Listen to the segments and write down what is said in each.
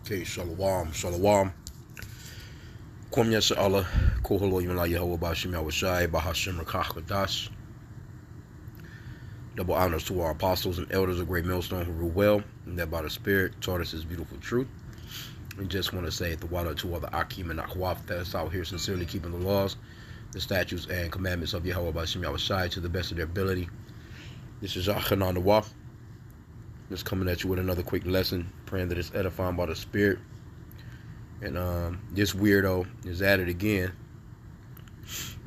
Okay, shalom, shalom. Kwam yasha Allah, koholo yimla Yahweh Bashim Yahushai, Bahashim Rakach. Double honors to our apostles and elders of Great Millstone who rule well, and that by the Spirit taught us His beautiful truth. And just want to say the water to all the H.I.M and Akhwaf that's out here sincerely keeping the laws, the statutes, and commandments of Yahweh Bashim Yahushai to the best of their ability. This is Achan on the Waf. Just coming at you with another quick lesson, praying that it's edifying by the Spirit. And this weirdo is at it again.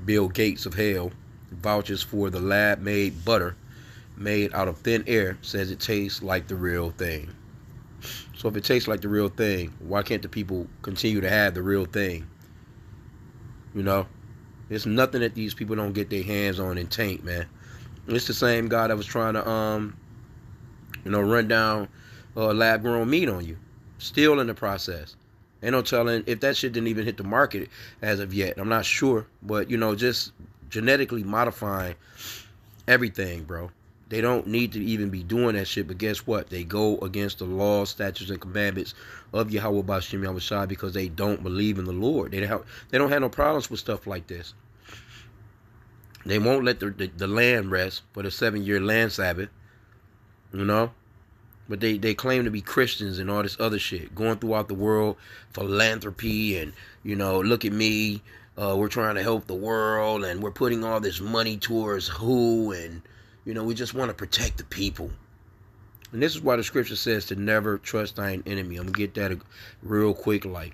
Bill Gates of hell vouches for the lab-made butter made out of thin air, says it tastes like the real thing. So if it tastes like the real thing, why can't the people continue to have the real thing? You know, there's nothing that these people don't get their hands on and taint, man. It's the same guy that was trying to, run down lab-grown meat on you. Still in the process. Ain't no telling if that shit didn't even hit the market as of yet. I'm not sure. But, just genetically modifying everything, bro. They don't need to even be doing that shit. But guess what? They go against the laws, statutes, and commandments of Yahweh Bashim Yahushai because they don't believe in the Lord. They don't have no problems with stuff like this. They won't let the land rest for the 7-year land Sabbath. But they claim to be Christians and all this other shit. Going throughout the world, philanthropy and, look at me. We're trying to help the world and we're putting all this money towards who. And, we just want to protect the people. And this is why the scripture says to never trust thine enemy. I'm going to get that real quick. Like,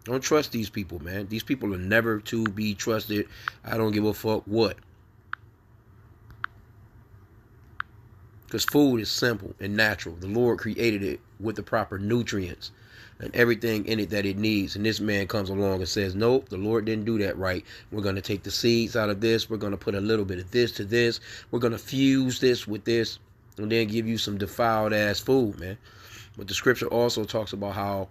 don't trust these people, man. These people are never to be trusted. I don't give a fuck what. Because food is simple and natural. The Lord created it with the proper nutrients and everything in it that it needs. And this man comes along and says, nope, the Lord didn't do that right. We're going to take the seeds out of this. We're going to put a little bit of this to this. We're going to fuse this with this and then give you some defiled ass food, man. But the scripture also talks about how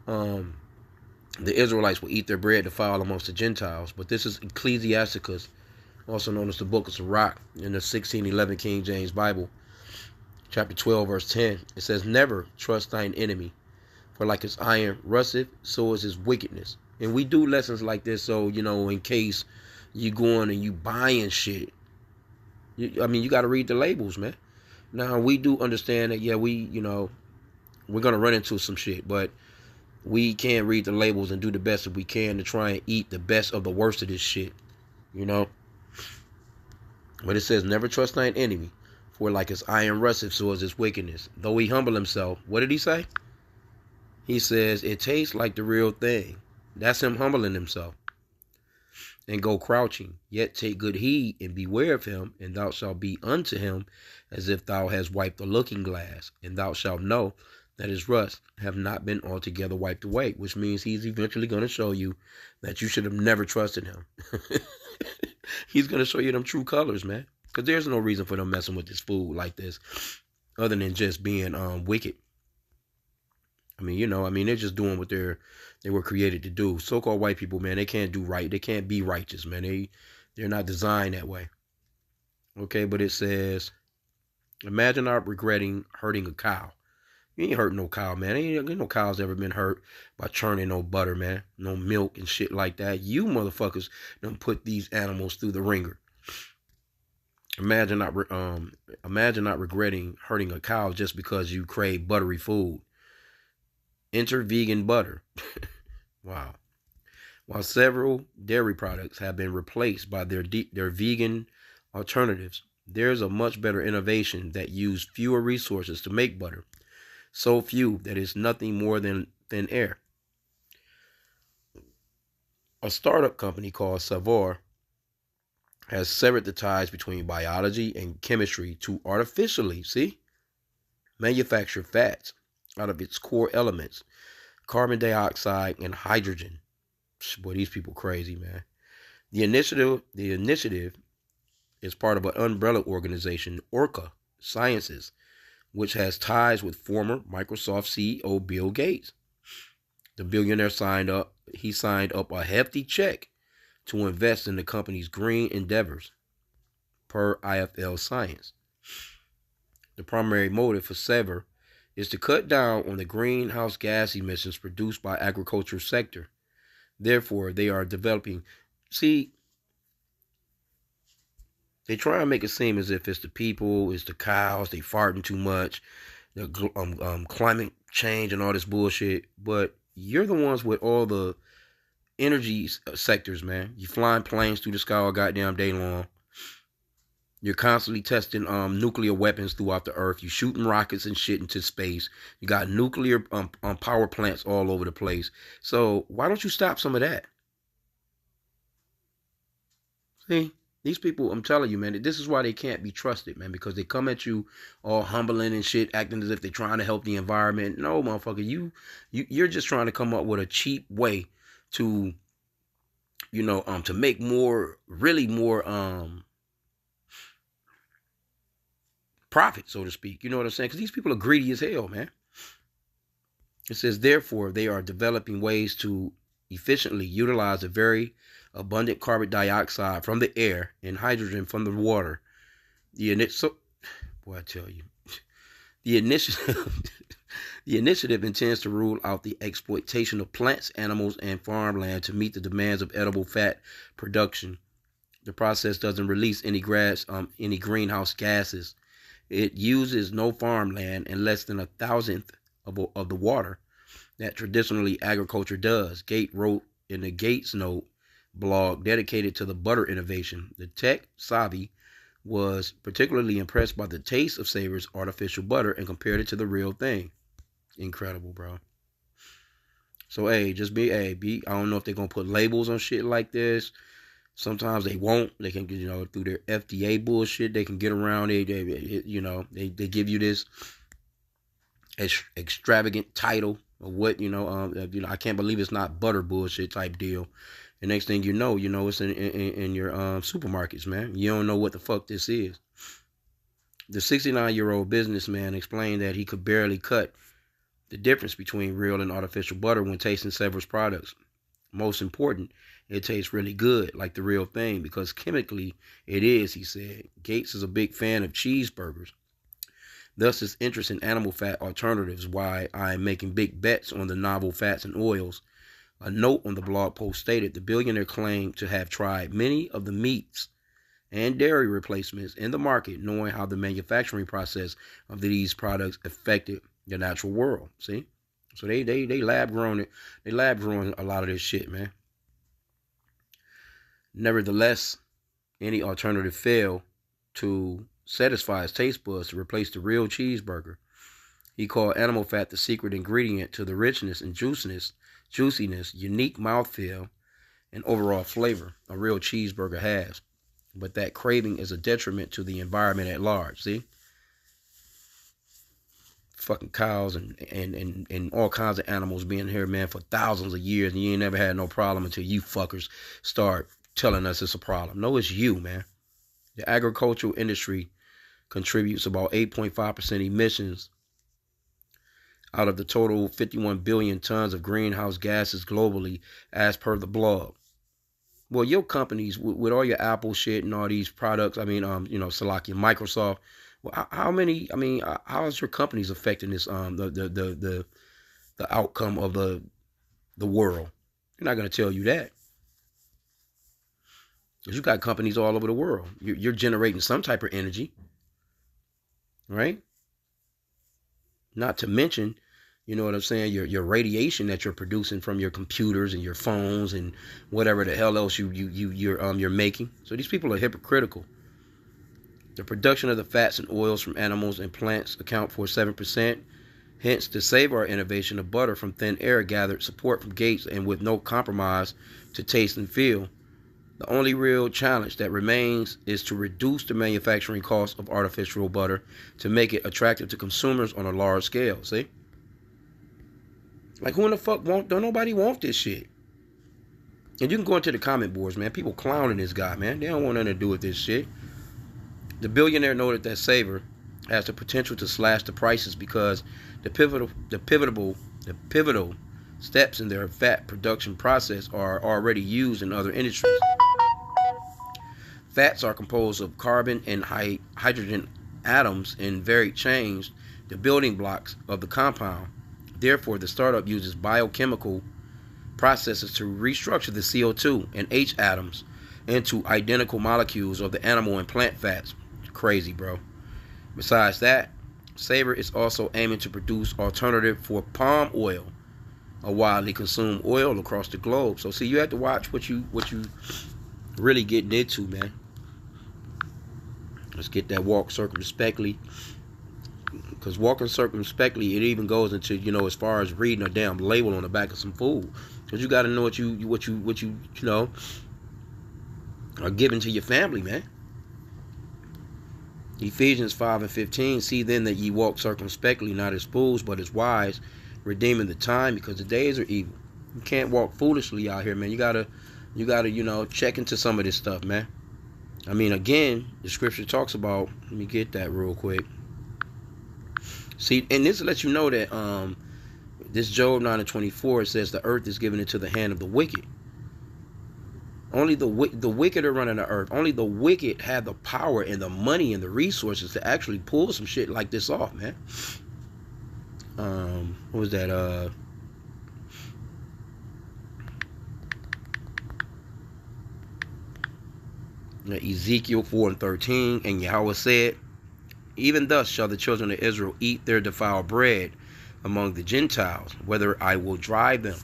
the Israelites will eat their bread defiled amongst the Gentiles. But this is Ecclesiasticus, also known as the Book of Sirach in the 1611 King James Bible. Chapter 12, verse 10, it says, never trust thine enemy, for like his iron rusteth, so is his wickedness. And we do lessons like this, so, in case you going and you buying shit, you got to read the labels, man. Now, we do understand that, yeah, we're going to run into some shit, but we can read the labels and do the best that we can to try and eat the best of the worst of this shit, But it says, never trust thine enemy. For like his iron rusteth, so is his wickedness. Though he humble himself, what did he say? He says, it tastes like the real thing. That's him humbling himself. And go crouching, yet take good heed and beware of him, and thou shalt be unto him as if thou hast wiped a looking glass, and thou shalt know that his rust have not been altogether wiped away, which means he's eventually going to show you that you should have never trusted him. He's going to show you them true colors, man. Because there's no reason for them messing with this food like this other than just being wicked. They're just doing what they were created to do. So-called white people, man, they can't do right. They can't be righteous, man. They're not designed that way. Okay, but it says, imagine not regretting hurting a cow. You ain't hurting no cow, man. Ain't no cow's ever been hurt by churning no butter, man. No milk and shit like that. You motherfuckers done put these animals through the ringer. Imagine not regretting hurting a cow just because you crave buttery food. Enter vegan butter. Wow. While several dairy products have been replaced by their vegan alternatives, there's a much better innovation that used fewer resources to make butter. So few that it's nothing more than thin air. A startup company called Savor has severed the ties between biology and chemistry to artificially, manufacture fats out of its core elements, carbon dioxide and hydrogen. Boy, these people crazy, man. The initiative is part of an umbrella organization, Orca Sciences, which has ties with former Microsoft CEO Bill Gates. The billionaire signed up a hefty check to invest in the company's green endeavors, per IFL Science. The primary motive for Savor is to cut down on the greenhouse gas emissions produced by agricultural sector. Therefore, they are developing. See, they try and make it seem as if it's the people, it's the cows, they farting too much, the climate change and all this bullshit. But you're the ones with all the energy sectors, man. You flying planes through the sky all goddamn day long. You're constantly testing nuclear weapons throughout the earth. You're shooting rockets and shit into space. You got nuclear power plants all over the place. So why don't you stop some of that? See? These people, I'm telling you, man, this is why they can't be trusted, man, because they come at you all humbling and shit, acting as if they're trying to help the environment. No, motherfucker, you're just trying to come up with a cheap way to, to make more, really more profit, so to speak. You know what I'm saying? Because these people are greedy as hell, man. It says, therefore, they are developing ways to efficiently utilize the very abundant carbon dioxide from the air and hydrogen from the water. Boy, I tell you, the initiative, the initiative intends to rule out the exploitation of plants, animals, and farmland to meet the demands of edible fat production. The process doesn't release any greenhouse gases. It uses no farmland and less than 1,000th of the water that traditionally agriculture does. Gate wrote in the Gates Note blog dedicated to the butter innovation. The tech savvy was particularly impressed by the taste of Savor's artificial butter and compared it to the real thing. Incredible, bro. So, hey, I don't know if they're going to put labels on shit like this. Sometimes they won't. They can, through their FDA bullshit, they can get around it. They give you this extravagant title of what, I can't believe it's not butter bullshit type deal. The next thing you know, it's in your supermarkets, man. You don't know what the fuck this is. The 69-year-old businessman explained that he could barely cut the difference between real and artificial butter when tasting Savor's products. Most important, it tastes really good, like the real thing, because chemically it is, he said. Gates is a big fan of cheeseburgers. Thus, his interest in animal fat alternatives, why I am making big bets on the novel fats and oils. A note on the blog post stated the billionaire claimed to have tried many of the meats and dairy replacements in the market, knowing how the manufacturing process of these products affected the natural world. See? So they lab grown it. They lab growing a lot of this shit, man. Nevertheless, any alternative failed to satisfy his taste buds to replace the real cheeseburger. He called animal fat the secret ingredient to the richness and juiciness, unique mouthfeel, and overall flavor a real cheeseburger has. But that craving is a detriment to the environment at large, see? Fucking cows and all kinds of animals being here, man, for thousands of years, and you ain't never had no problem until you fuckers start telling us it's a problem. No, it's you, man. The agricultural industry contributes about 8.5% emissions out of the total 51 billion tons of greenhouse gases globally, as per the blog. Well, your companies, with all your Apple shit and all these products, Salakia, Microsoft, well, how is your companies affecting this, the outcome of the world? They're not going to tell you that. Because you got companies all over the world. You're generating some type of energy, right? Not to mention, you know what I'm saying, your radiation that you're producing from your computers and your phones and whatever the hell else you're making. So these people are hypocritical. The production of the fats and oils from animals and plants account for 7%. Hence, the Savor innovation of butter from thin air gathered support from Gates and with no compromise to taste and feel. The only real challenge that remains is to reduce the manufacturing cost of artificial butter to make it attractive to consumers on a large scale, see? Like, who in the fuck don't nobody want this shit? And you can go into the comment boards, man. People clowning this guy, man. They don't want nothing to do with this shit. The billionaire noted that Savor has the potential to slash the prices because the pivotal steps in their fat production process are already used in other industries. Fats are composed of carbon and hydrogen atoms in varied chains the building blocks of the compound. Therefore, the startup uses biochemical processes to restructure the CO2 and H atoms into identical molecules of the animal and plant fats. Crazy, bro. Besides that, Savor is also aiming to produce alternative for palm oil, a widely consumed oil across the globe. So see, you have to watch what you really getting into, man. Let's get that walk circumspectly. Because walking circumspectly, it even goes into, as far as reading a damn label on the back of some food. Because you got to know what you are giving to your family, man. Ephesians 5:15, see then that ye walk circumspectly, not as fools, but as wise, redeeming the time, because the days are evil. You can't walk foolishly out here, man. You gotta, check into some of this stuff, man. I mean, again, the scripture talks about, let me get that real quick. See, and this lets you know that this Job 9:24, it says the earth is given into the hand of the wicked. Only the wicked are running the earth. Only the wicked have the power and the money and the resources to actually pull some shit like this off, man. What was that? Ezekiel 4:13, and Yahweh said, even thus shall the children of Israel eat their defiled bread among the Gentiles, whether I will drive them.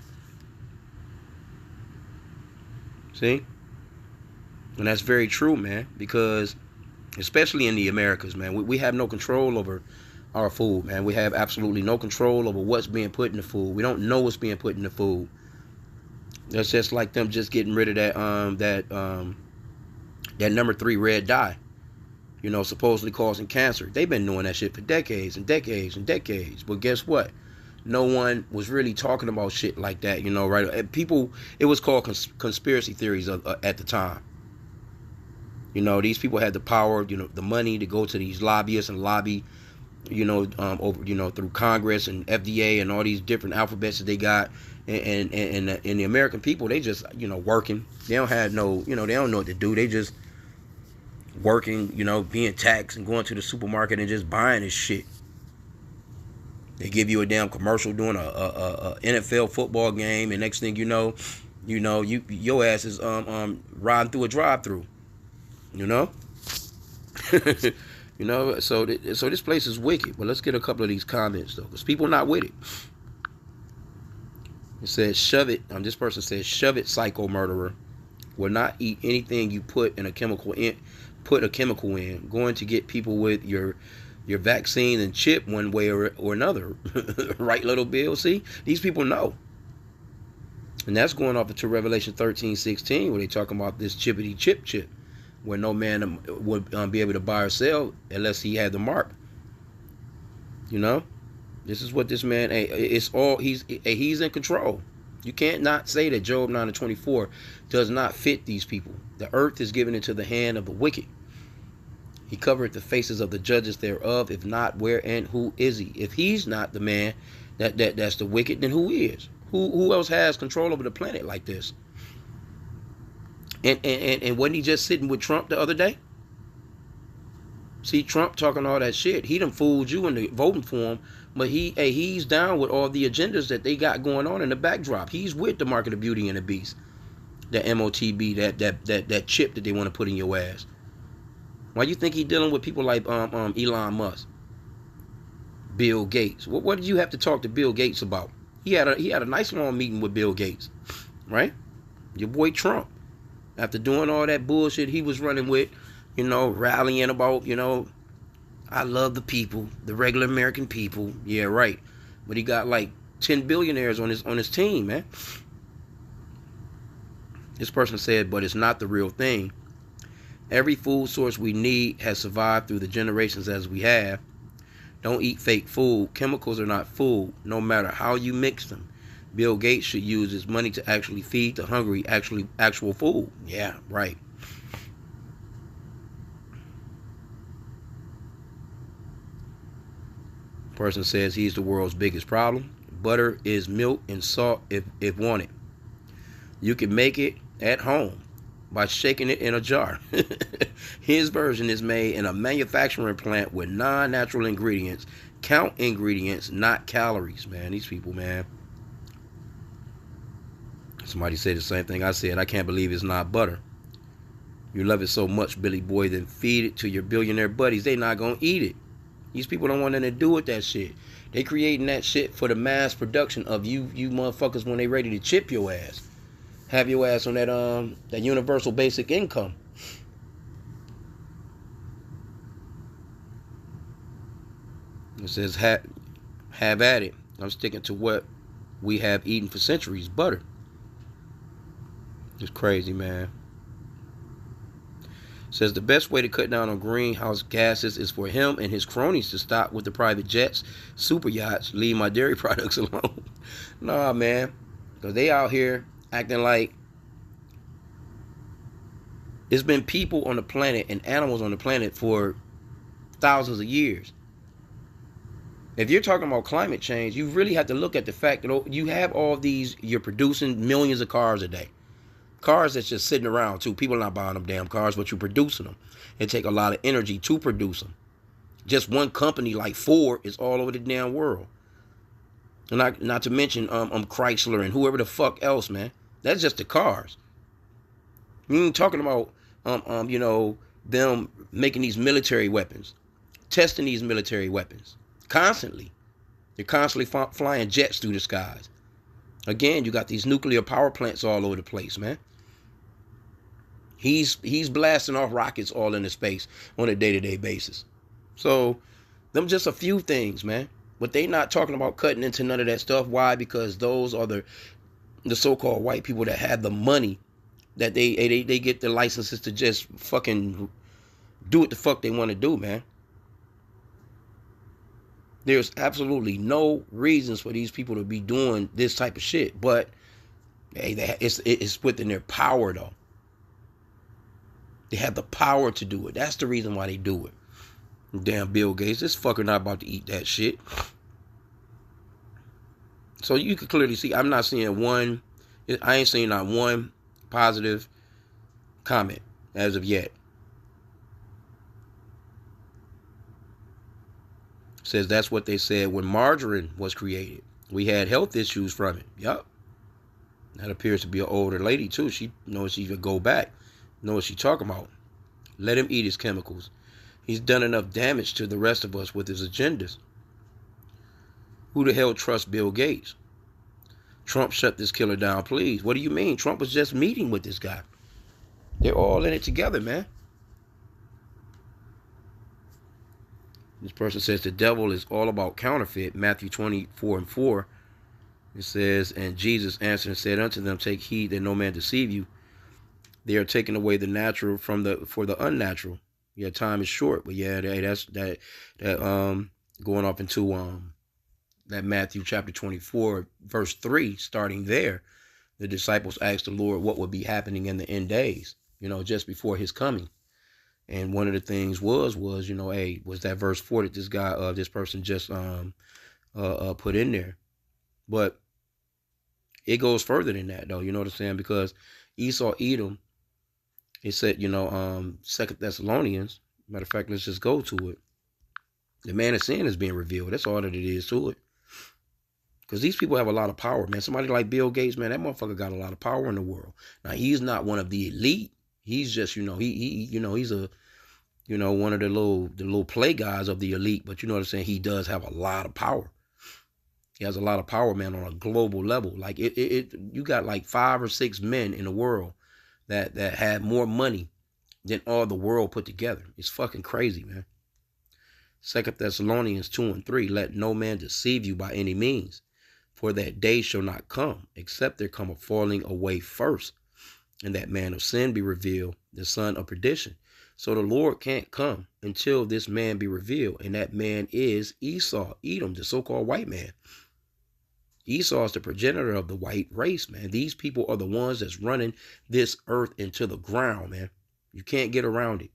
See? And that's very true, man, because especially in the Americas, man, we have no control over our food, man. We have absolutely no control over what's being put in the food. We don't know what's being put in the food. That's just like them just getting rid of that number 3 red dye, supposedly causing cancer. They've been doing that shit for decades and decades and decades. But guess what? No one was really talking about shit like that, right? People, it was called conspiracy theories at the time. These people had the power, the money to go to these lobbyists and lobby, over, through Congress and FDA and all these different alphabets that they got. And the American people, they just, working. They don't have no, they don't know what to do. They just working, being taxed and going to the supermarket and just buying this shit. They give you a damn commercial doing a NFL football game, and next thing you know, your ass is riding through a drive-through. So this place is wicked. But let's get a couple of these comments though, because people not with it. It says, shove it. This person says, shove it, psycho murderer. Will not eat anything you put a chemical in. Going to get people with your vaccine and chip one way or another. Right, little Bill? See? These people know. And that's going off into Revelation 13:16, where they talking about this chippity chip, where no man would be able to buy or sell unless he had the mark. This is what this man, it's all, he's in control. You can't not say that Job 9:24 does not fit these people. The earth is given into the hand of the wicked. He covered the faces of the judges thereof. If not, where and who is he? If he's not the man that's the wicked, then who is? Who else has control over the planet like this? And wasn't he just sitting with Trump the other day? See, Trump talking all that shit. He done fooled you into voting for him, but he's down with all the agendas that they got going on in the backdrop. He's with the market of beauty and the beast, the MOTB, that chip that they want to put in your ass. Why you think he dealing with people like Elon Musk, Bill Gates? What did you have to talk to Bill Gates about? He had a nice long meeting with Bill Gates, right? Your boy Trump, after doing all that bullshit he was running with, rallying about, I love the people, the regular American people. Yeah, right. But he got like 10 billionaires on his team, man. This person said, but it's not the real thing. Every food source we need has survived through the generations as we have. Don't eat fake food. Chemicals are not food, no matter how you mix them. Bill Gates should use his money to actually feed the hungry actual food. Yeah, right. Person says he's the world's biggest problem. Butter is milk and salt if wanted. You can make it at home. by shaking it in a jar. His version is made in a manufacturing plant with non-natural ingredients. Count ingredients, not calories, man. These people, man. Somebody said the same thing I said. I can't believe it's not butter. You love it so much, Billy boy, then feed it to your billionaire buddies. They not going to eat it. These people don't want nothing to do with that shit. They creating that shit for the mass production of you motherfuckers when they ready to chip your ass. Have your ass on that universal basic income. It says have at it. I'm sticking to what we have eaten for centuries, butter. It's crazy, man. Says the best way to cut down on greenhouse gases is for him and his cronies to stop with the private jets, super yachts, leave my dairy products alone. Nah, man. Because they out here acting like there's been people on the planet and animals on the planet for thousands of years. If you're talking about climate change, you really have to look at the fact that you have all these, you're producing millions of cars a day. Cars that's just sitting around too. People are not buying them damn cars, but you're producing them. It take a lot of energy to produce them. Just one company like Ford is all over the damn world. And not to mention Chrysler and whoever the fuck else, man. That's just the cars. You ain't talking about them making these military weapons, testing these military weapons constantly. They're constantly flying jets through the skies. Again, you got these nuclear power plants all over the place, man. He's blasting off rockets all into space on a day-to-day basis. So, them just a few things, man. But they not talking about cutting into none of that stuff. Why? Because those are the so-called white people that have the money that they get the licenses to just fucking do what the fuck they want to do, man. There's absolutely no reasons for these people to be doing this type of shit. But hey, it's within their power, though. They have the power to do it. That's the reason why they do it. Damn Bill Gates, this fucker not about to eat that shit. So you can clearly see, I ain't seeing not one positive comment as of yet. Says that's what they said when margarine was created. We had health issues from it. Yup. That appears to be an older lady too. She knows she could go back. Know what she talking about. Let him eat his chemicals. He's done enough damage to the rest of us with his agendas. Who the hell trusts Bill Gates? Trump shut this killer down, please. What do you mean? Trump was just meeting with this guy. They're all in it together, man. This person says the devil is all about counterfeit. Matthew 24:4. It says, and Jesus answered and said unto them, take heed that no man deceive you. They are taking away the natural for the unnatural. Yeah, time is short, but yeah, that's going off into that Matthew chapter 24, verse 3, starting there. The disciples asked the Lord what would be happening in the end days, just before his coming. And one of the things was, hey, was that verse 4 that this person just put in there. But it goes further than that, though. You know what I'm saying? Because Esau, Edom, it said, 2 Thessalonians. Matter of fact, let's just go to it. The man of sin is being revealed. That's all that it is to it. Because these people have a lot of power, man. Somebody like Bill Gates, man, that motherfucker got a lot of power in the world. Now, he's not one of the elite. He's just, he's a, one of the little play guys of the elite. But you know what I'm saying? He does have a lot of power. He has a lot of power, man, on a global level. Like you got like 5 or 6 men in the world that have more money than all the world put together. It's fucking crazy, man. 2 Thessalonians 2:3, let no man deceive you by any means, for that day shall not come, except there come a falling away first, and that man of sin be revealed, the son of perdition. So the Lord can't come until this man be revealed, and that man is Esau, Edom, the so-called white man. Esau is the progenitor of the white race, man. These people are the ones that's running this earth into the ground, man. You can't get around it.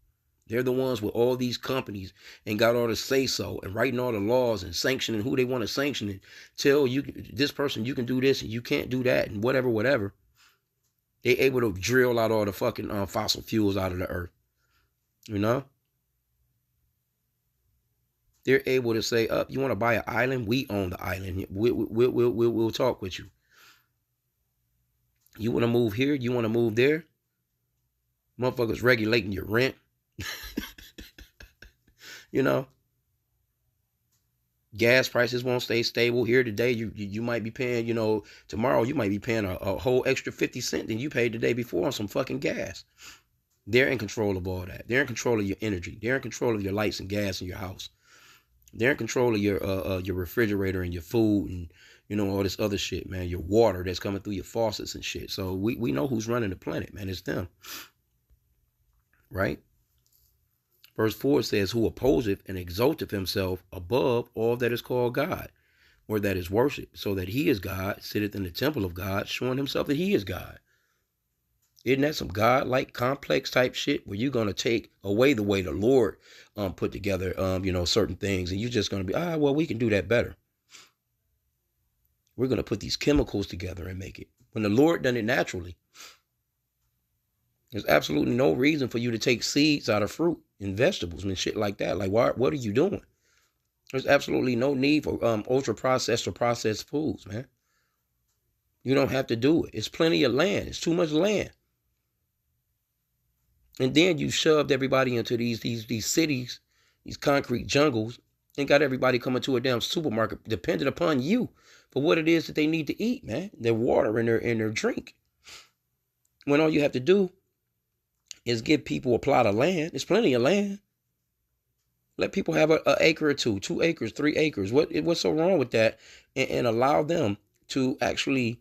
They're the ones with all these companies and got all the say-so and writing all the laws and sanctioning who they want to sanction and tell you, this person, you can do this and you can't do that and whatever. They able to drill out all the fucking fossil fuels out of the earth. You know? They're able to say, up, you want to buy an island? We own the island. We'll talk with you. You want to move here? You want to move there? Motherfuckers regulating your rent. You know? Gas prices won't stay stable. Here today, you might be paying, tomorrow you might be paying a whole extra 50 cents than you paid the day before on some fucking gas. They're in control of all that. They're in control of your energy. They're in control of your lights and gas in your house. They're in control of your refrigerator and your food and, all this other shit, man. Your water that's coming through your faucets and shit. So we know who's running the planet, man. It's them. Right? Verse 4 says, who opposeth and exalteth himself above all that is called God, or that is worship, so that he is God, sitteth in the temple of God, showing himself that he is God. Isn't that some God-like complex type shit where you're going to take away the way the Lord put together, certain things, and you're just going to be, well, we can do that better. We're going to put these chemicals together and make it. When the Lord done it naturally, there's absolutely no reason for you to take seeds out of fruit and vegetables and shit like that. Like, what are you doing? There's absolutely no need for ultra-processed or processed foods, man. You don't have to do it. It's plenty of land. It's too much land. And then you shoved everybody into these cities, these concrete jungles, and got everybody coming to a damn supermarket dependent upon you for what it is that they need to eat, man. Their water and their drink. When all you have to do is give people a plot of land. There's plenty of land. Let people have an acre or 2 acres, 3 acres. What's so wrong with that? And allow them to actually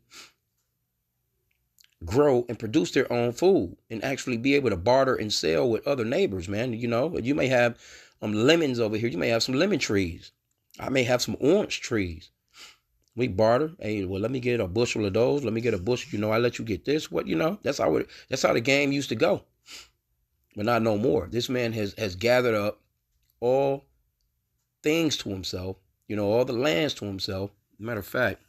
grow and produce their own food and actually be able to barter and sell with other neighbors, man. You may have lemons over here. You may have some lemon trees. I may have some orange trees. We barter. Hey, well, let me get a bushel of those. Let me get a bushel. I let you get this. That's how the game used to go. But not no more. This man has gathered up all things to himself, all the lands to himself. Matter of fact,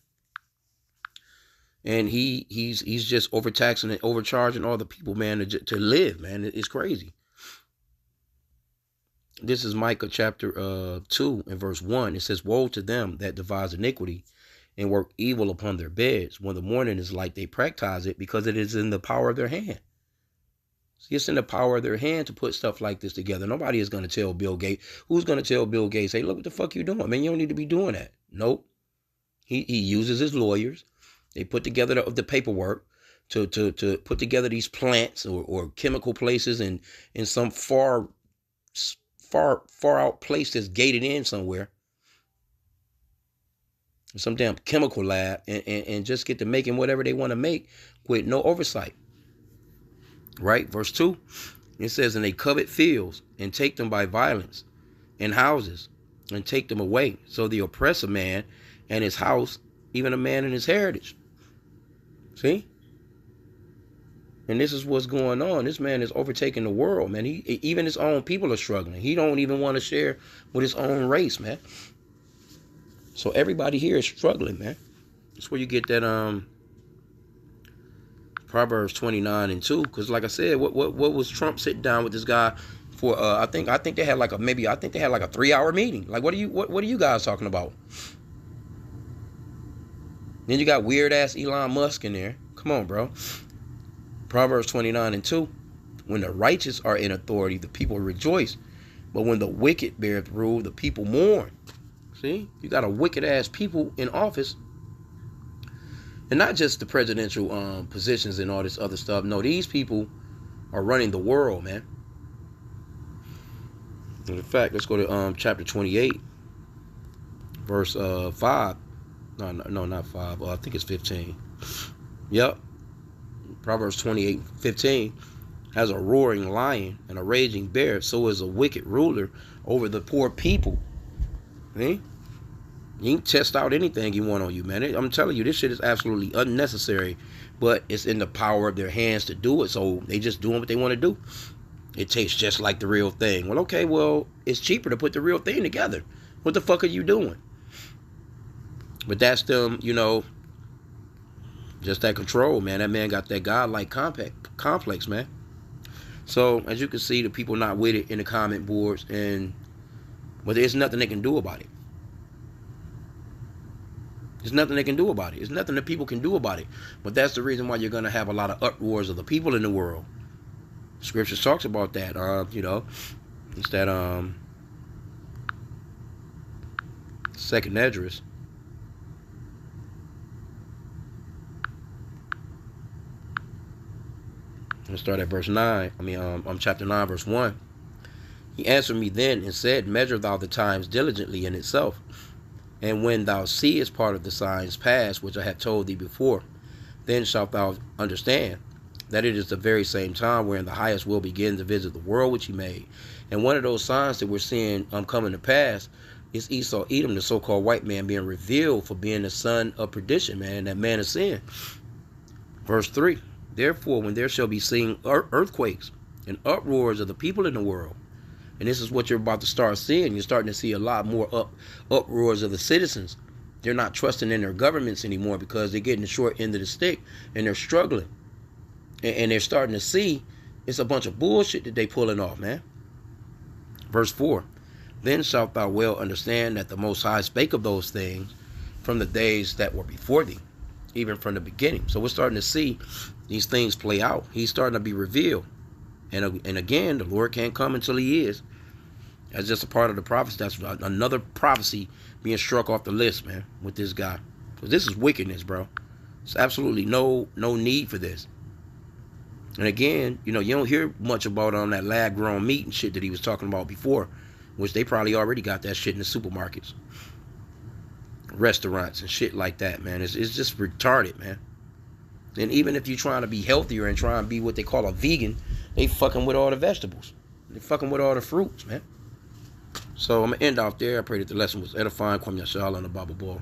and he's just overtaxing and overcharging all the people, man, to live, man. It's crazy. This is Micah chapter 2 and verse 1. It says, woe to them that devise iniquity and work evil upon their beds, when the morning is light, they practice it, because it is in the power of their hand. See, it's in the power of their hand to put stuff like this together. Nobody is going to tell Bill Gates. Who's going to tell Bill Gates, hey, look what the fuck you doing? Man, you don't need to be doing that. Nope. He uses his lawyers. They put together the paperwork to put together these plants or chemical places in some far out place that's gated in somewhere. Some damn chemical lab and just get to making whatever they want to make with no oversight. Right? Verse 2, it says, and they covet fields and take them by violence, and houses and take them away. So they oppress a man and his house, even a man and his heritage. See? And this is what's going on. This man is overtaking the world, man. Even his own people are struggling. He don't even want to share with his own race, man. So everybody here is struggling, man. That's where you get that Proverbs 29 and 2. Because like I said, what was Trump sitting down with this guy for? I think they had like a 3-hour meeting. Like, what are you guys talking about? Then you got weird ass Elon Musk in there. Come on, bro. Proverbs 29 and 2. When the righteous are in authority, the people rejoice. But when the wicked beareth rule, the people mourn. See? You got a wicked ass people in office. And not just the presidential positions and all this other stuff. No, these people are running the world, man. In fact, let's go to chapter 28, verse 5. No, not 5. I think it's 15. Yep. Proverbs 28:15. As a roaring lion and a raging bear, so is a wicked ruler over the poor people. See? You can test out anything you want on you, man. I'm telling you, this shit is absolutely unnecessary, but it's in the power of their hands to do it, so they just doing what they want to do. It tastes just like the real thing. Well, okay, it's cheaper to put the real thing together. What the fuck are you doing? But that's them, Just that control, man. That man got that godlike complex, man. So as you can see, the people not with it in the comment boards, but there's nothing they can do about it. There's nothing they can do about it. There's nothing that people can do about it. But that's the reason why you're going to have a lot of uproars of the people in the world. Scripture talks about that. It's that second Esdras. Let's start at verse 9. Chapter 9, verse 1. He answered me then and said, measure thou the times diligently in itself. And when thou seest part of the signs past, which I have told thee before, then shalt thou understand that it is the very same time wherein the highest will begin to visit the world which he made. And one of those signs that we're seeing coming to pass is Esau Edom, the so-called white man, being revealed for being the son of perdition, man, that man of sin. Verse 3. Therefore, when there shall be seen earthquakes and uproars of the people in the world, and this is what you're about to start seeing. You're starting to see a lot more uproars of the citizens. They're not trusting in their governments anymore because they're getting the short end of the stick and they're struggling. And they're starting to see it's a bunch of bullshit that they pulling off, man. Verse 4. Then shalt thou well understand that the Most High spake of those things from the days that were before thee, even from the beginning. So we're starting to see these things play out. He's starting to be revealed. And again, the Lord can't come until he is. That's just a part of the prophecy. That's another prophecy being struck off the list, man, with this guy. Because this is wickedness, bro. There's absolutely no need for this. And again, you don't hear much about that lab-grown meat and shit that he was talking about before, which they probably already got that shit in the supermarkets, restaurants, and shit like that, man. It's just retarded, man. And even if you're trying to be healthier and try and be what they call a vegan, they fucking with all the vegetables. They fucking with all the fruits, man. So I'm going to end off there. I pray that the lesson was edifying. Kwame Yashal on the Bible Ball.